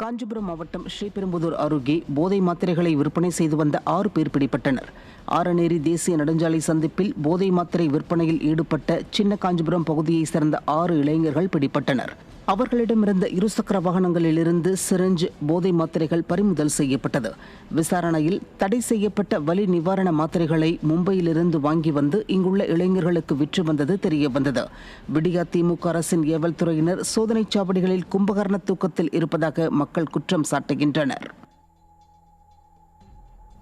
காஞ்சிபுரம் மாவட்டம் ஸ்ரீபெரும்புதூர் அருகே போதை மாத்திரைகளை விற்பனை செய்து வந்த 6 பேர் பிடிபட்டனர். ஆரநேரி தேசிய நெடுஞ்சாலை சந்திப்பில் போதை மாத்திரை விற்பனையில் ஈடுபட்ட சின்ன காஞ்சிபுரம் பகுதியைச் சேர்ந்த 6 இளைஞர்கள் பிடிபட்டனர். அவர்களிடமிருந்த இருசக்கர வாகனங்களிலிருந்து சிரிஞ்ச் போதை மாத்திரைகள் பறிமுதல் செய்யப்பட்டது. விசாரணையில் தடை செய்யப்பட்ட வலி நிவாரண மாத்திரைகளை மும்பையிலிருந்து வாங்கி வந்து இங்குள்ள இளைஞர்களுக்கு விற்று வந்தது தெரியவந்தது. விடியா திமுக அரசின் ஏவல் துறையினர் சோதனைச் சாவடிகளில் கும்பகர்ண தூக்கத்தில் இருப்பதாக மக்கள் குற்றம் சாட்டுகின்றனர்.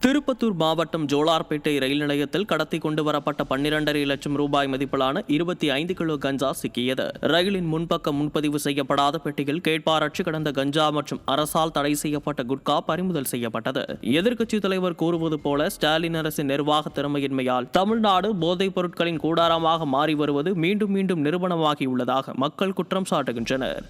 திருப்பத்தூர் மாவட்டம் ஜோலார்பேட்டை ரயில் நிலையத்தில் கடத்தி கொண்டு வரப்பட்ட 12.5 லட்சம் ரூபாய் மதிப்பிலான 25 கிலோ கஞ்சா சிக்கியது. ரயிலின் முன்பக்கம் முன்பதிவு செய்யப்படாத பெட்டியில் கேட்பாரற்று கிடந்த கஞ்சா மற்றும் அரசால் தடை செய்யப்பட்ட குட்கா பறிமுதல் செய்யப்பட்டது. எதிர்க்கட்சித் தலைவர் கூறுவது போல ஸ்டாலின் அரசின் நிர்வாக திறமையின்மையால் தமிழ்நாடு போதைப் பொருட்களின் கூடாரமாக மாறி வருவது மீண்டும் மீண்டும் நிரூபணமாகியுள்ளதாக மக்கள் குற்றம் சாட்டுகின்றனர்.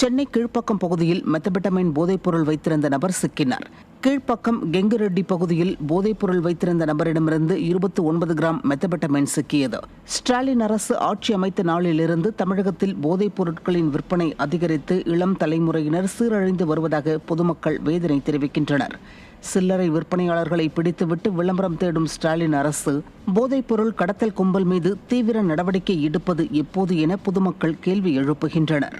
சென்னை கீழ்ப்பாக்கம் பகுதியில் மெத்தபெட்டமைன் போதைப்பொருள் வைத்திருந்த நபர் சிக்கினார். கீழ்ப்பாக்கம் கெங்குரெட்டி பகுதியில் போதைப்பொருள் வைத்திருந்த நபரிடமிருந்து 29 கிராம் மெத்தபெட்டமைன் சிக்கியது. ஸ்டாலின் அரசு ஆட்சி அமைத்த நாளிலிருந்து தமிழகத்தில் போதைப் பொருட்களின் விற்பனை அதிகரித்து இளம் தலைமுறையினர் சீரழிந்து வருவதாக பொதுமக்கள் வேதனை தெரிவிக்கின்றனர். சில்லறை விற்பனையாளர்களை பிடித்துவிட்டு விளம்பரம் தேடும் ஸ்டாலின் அரசு போதைப்பொருள் கடத்தல் கும்பல் மீது தீவிர நடவடிக்கை எடுப்பது எப்போது என பொதுமக்கள் கேள்வி எழுப்புகின்றனர்.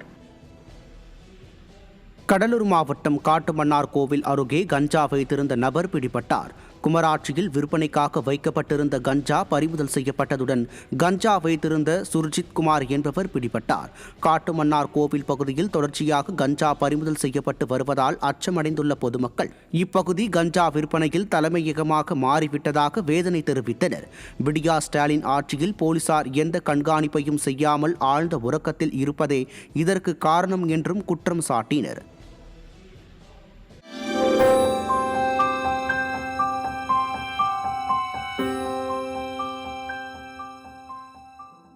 கடலூர் மாவட்டம் காட்டுமன்னார் கோவில் அருகே கஞ்சா வைத்திருந்த நபர் பிடிபட்டார். குமராட்சியில் விற்பனைக்காக வைக்கப்பட்டிருந்த கஞ்சா பறிமுதல் செய்யப்பட்டதுடன் கஞ்சா வைத்திருந்த சுர்ஜித் குமார் என்பவர் பிடிபட்டார். காட்டுமன்னார் கோவில் பகுதியில் தொடர்ச்சியாக கஞ்சா பறிமுதல் செய்யப்பட்டு வருவதால் அச்சமடைந்துள்ள பொதுமக்கள் இப்பகுதி கஞ்சா விற்பனையில் தலைமையகமாக மாறிவிட்டதாக வேதனை தெரிவித்தனர். விடியா ஸ்டாலின் ஆட்சியில் போலீசார் எந்த கண்காணிப்பையும் செய்யாமல் ஆழ்ந்த உறக்கத்தில் இருப்பதே இதற்கு காரணம் என்றும் குற்றம் சாட்டினர்.